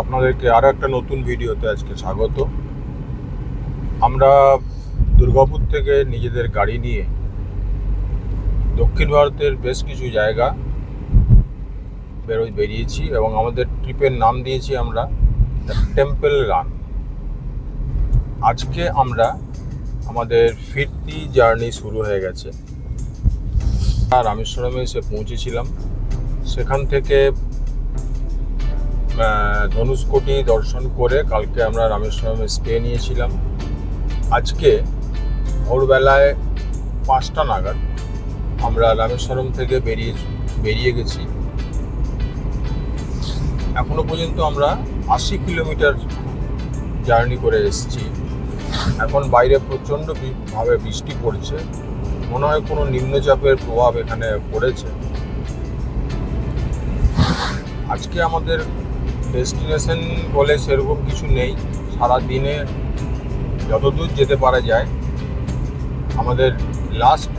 আপনাদেরকে আরো একটা নতুন ভিডিওতে আজকে স্বাগত। আমরা দুর্গাপুর থেকে নিজেদের গাড়ি নিয়ে দক্ষিণ ভারতের বেশ কিছু জায়গা বেরিয়েছি এবং আমাদের ট্রিপের নাম দিয়েছি আমরা টেম্পল রান। আজকে আমরা আমাদের ফিরতি জার্নি শুরু হয়ে গেছে। রামেশ্বরমে এসে পৌঁছেছিলাম, সেখান থেকে ধনুষ্কোটি দর্শন করে কালকে আমরা রামেশ্বরমে স্টে নিয়েছিলাম। আজকে ভোরবেলায় 5টা নাগাদ আমরা রামেশ্বরম থেকে বেরিয়ে গেছি। এখনো পর্যন্ত আমরা 80 কিলোমিটার জার্নি করে এসেছি। এখন বাইরে প্রচণ্ডভাবে বৃষ্টি পড়ছে, মনে হয় কোনো নিম্নচাপের প্রভাব এখানে পড়েছে। আজকে আমাদের ডেস্টিনেশন বলে সেরকম কিছু নেই, সারা দিনে যতদূর যেতে পারা যায়। আমাদের লাস্ট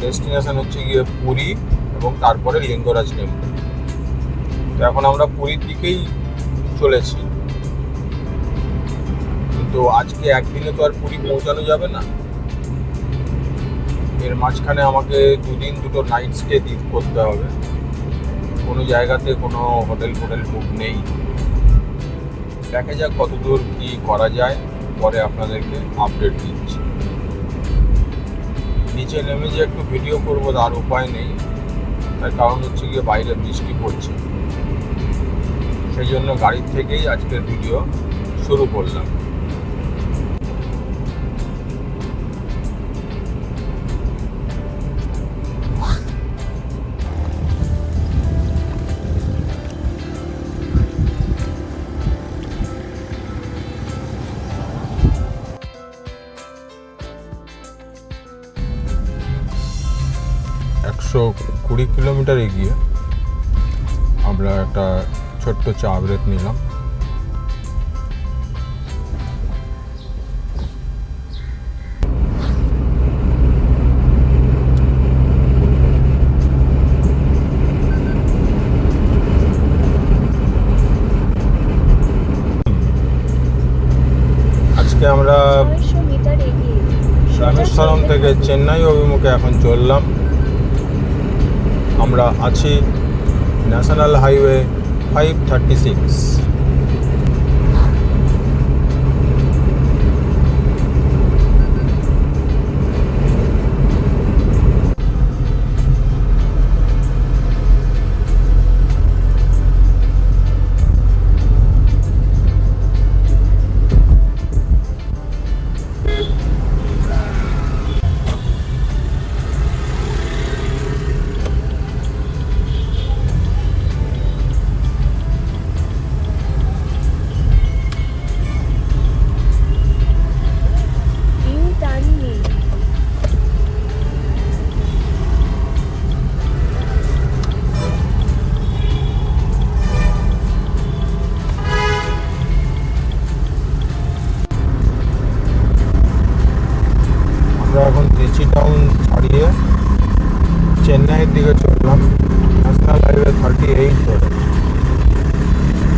ডেস্টিনেশন হচ্ছে গিয়ে পুরী এবং তারপরে লিঙ্গরাজ টেম্পল। তো এখন আমরা পুরীর দিকেই চলেছি, কিন্তু আজকে একদিনে তো আর পুরী পৌঁছানো যাবে না। এর মাঝখানে আমাকে দুদিন দুটো নাইট স্টে করতে হবে। কোনো জায়গাতে কোনো হোটেল বুক নেই। দেখা যাক কতদূর কি করা যায়, পরে আপনাদেরকে আপডেট দিচ্ছি। নিচে নেমে যে একটু ভিডিও করবো তার উপায় নেই, তার কারণ হচ্ছে গিয়ে বাইরে বৃষ্টি পড়ছে। সেই জন্য গাড়ির থেকেই আজকের ভিডিও শুরু করলাম। একশো 20 কিলোমিটার এগিয়ে আমরা একটা ছোট্ট চা ব্রেক নিলাম। আজকে আমরা রামেশ্বরম থেকে চেন্নাই অভিমুখে এখন চললাম। আমরা আছি ন্যাশনাল হাইওয়ে 536। এখন ত্রিচি টাউন ছাড়িয়ে চেন্নাইয়ের দিকে চললাম, ন্যাশনাল হাইওয়ে 38 ধরে।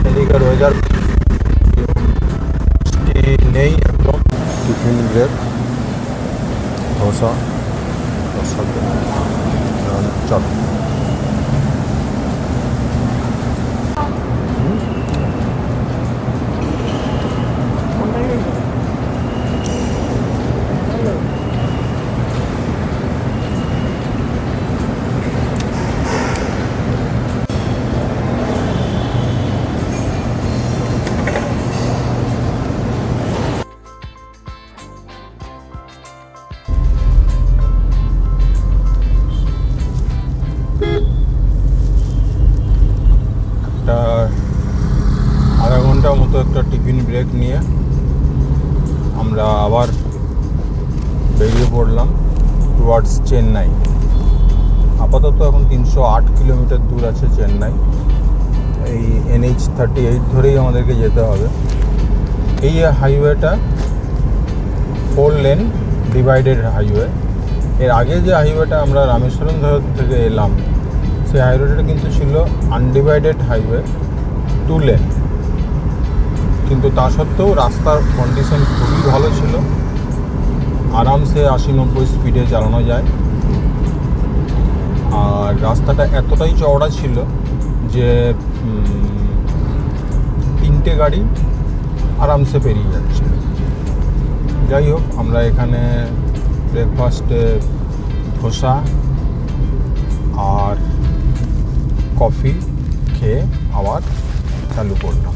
এদিকের ওয়েদার নেই, একদম টিফিন ব্রেক, ধোসা চল। আধা ঘন্টার মতো একটা টিফিন ব্রেক নিয়ে আমরা আবার বেরিয়ে পড়লাম টুয়ার্ডস চেন্নাই। আপাতত এখন 308 কিলোমিটার দূর আছে চেন্নাই। এই NH 38 ধরেই আমাদেরকে যেতে হবে। এই হাইওয়েটা 4 লেন ডিভাইডেড হাইওয়ে। এর আগে যে হাইওয়েটা আমরা রামেশ্বরম থেকে এলাম, সেই হাইওয়েটা কিন্তু ছিল আনডিভাইডেড হাইওয়ে। তুলে, কিন্তু তা সত্ত্বেও রাস্তার কন্ডিশন খুবই ভালো ছিল, আরামসে 80-90 স্পিডে চালানো যায়। আর রাস্তাটা এতটাই চওড়া ছিল যে 3টে গাড়ি আরামসে পেরিয়ে যাচ্ছে। যাই হোক, আমরা এখানে ব্রেকফাস্টে ধোসা আর কফি খেয়ে আবার চালু করলাম।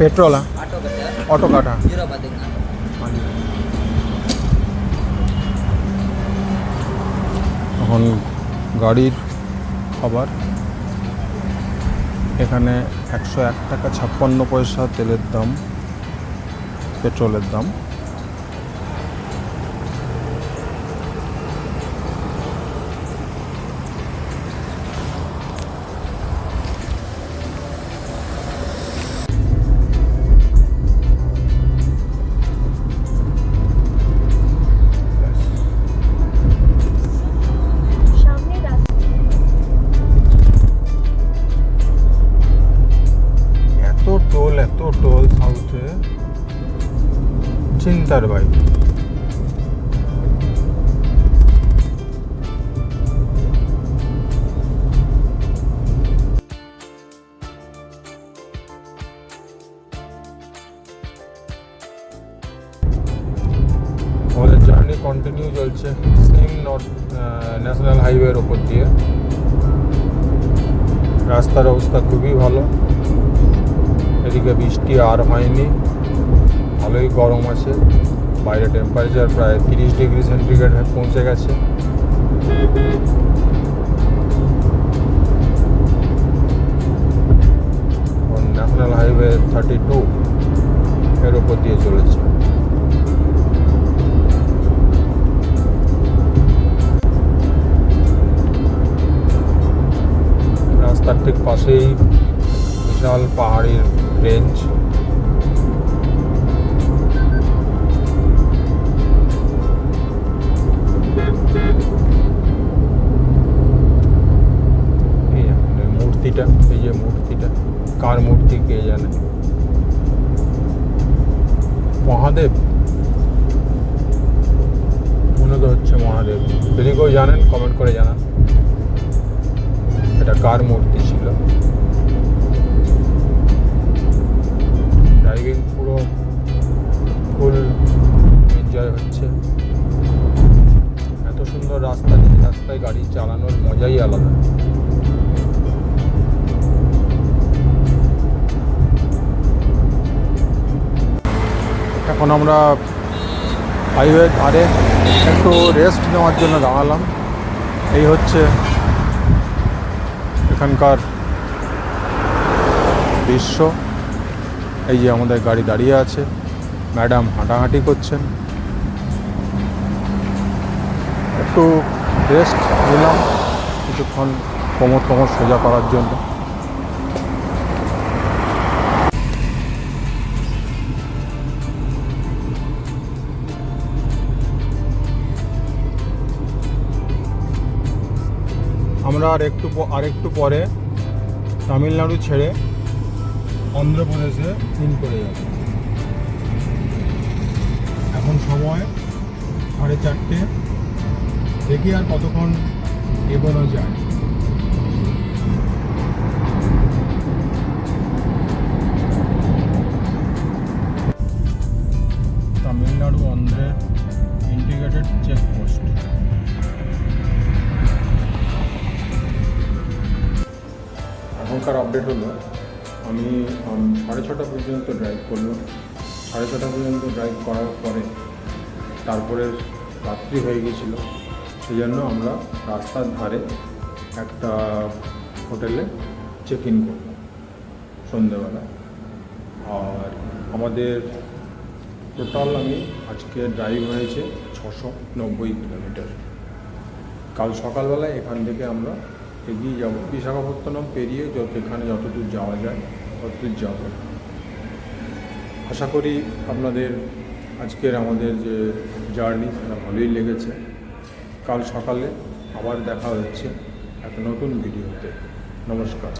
पेट्रोल ऑटो काटा এখন গাড়ির খাবার এখানে 101 টাকা 56 পয়সা তেলের দাম, পেট্রোলের দাম। এত টোল সাউথে চিন্তার বাইরে। আমাদের জার্নি কন্টিনিউ চলছে সেম ন্যাশনাল হাইওয়ের ওপর দিয়ে। রাস্তার অবস্থা খুবই ভালো, এদিকে বৃষ্টি আর হয়নি, ভালোই গরম আছে, বাইরে টেম্পারেচার প্রায় 30 ডিগ্রি সেন্টিগ্রেড পৌঁছে গেছে। ন্যাশনাল হাইওয়ে 32 এর ওপর দিয়ে চলেছে। রাস্তার ঠিক পাশেই বিশাল পাহাড়ের রেঞ্জ। মূর্তিটা, এই যে মূর্তিটা, কার মূর্তি কে জানে? মহাদেব মনে তো হচ্ছে মহাদেব। যদি কেউ জানেন কমেন্ট করে জানান এটা কার মূর্তি ছিল। ড্রাইভিং পুরো ফুল এনজয় হচ্ছে। এত সুন্দর রাস্তা, রাস্তায় গাড়ি চালানোর মজাই আলাদা। এখন আমরা হাইওয়ে ধারে একটু রেস্ট নেওয়ার জন্য দাঁড়ালাম। এই হচ্ছে এখানকার দৃশ্য। এই যে আমাদের গাড়ি দাঁড়িয়ে আছে, ম্যাডাম হাঁটাহাঁটি করছেন। একটু রেস্ট নিলাম কিছুক্ষণ, কোমর সোজা করার জন্য। আমরা আরেকটু পরে তামিলনাড়ু ছেড়ে অন্ধ্রপ্রদেশে দিন করে যাবে। এখন সময় 4:30। দেখি আর কতক্ষণ এগোনো যায়। তামিলনাড়ু অন্ধ্রের ইন্টিগ্রেটেড চেকপোস্ট। এখনকার আপডেট হলো আমি 6:30 পর্যন্ত ড্রাইভ করলাম। 6:30 পর্যন্ত ড্রাইভ করার পরে তারপরে রাত্রি হয়ে গিয়েছিল, সেই জন্য আমরা রাস্তার ধারে একটা হোটেলে চেক ইন করলাম সন্ধ্যেবেলা। আর আমাদের টোটাল আজকে ড্রাইভ হয়েছে 690 কিলোমিটার। কাল সকালবেলায় এখান থেকে আমরা এগিয়ে যাব, বিশাখাপত্তনম পেরিয়ে এখানে যতদূর যাওয়া যায় ততদূর যাব। আশা করি আপনাদের আজকের আমাদের যে জার্নি সেটা ভালোই লেগেছে। কাল সকালে আবার দেখা হচ্ছে একটা নতুন ভিডিওতে। নমস্কার।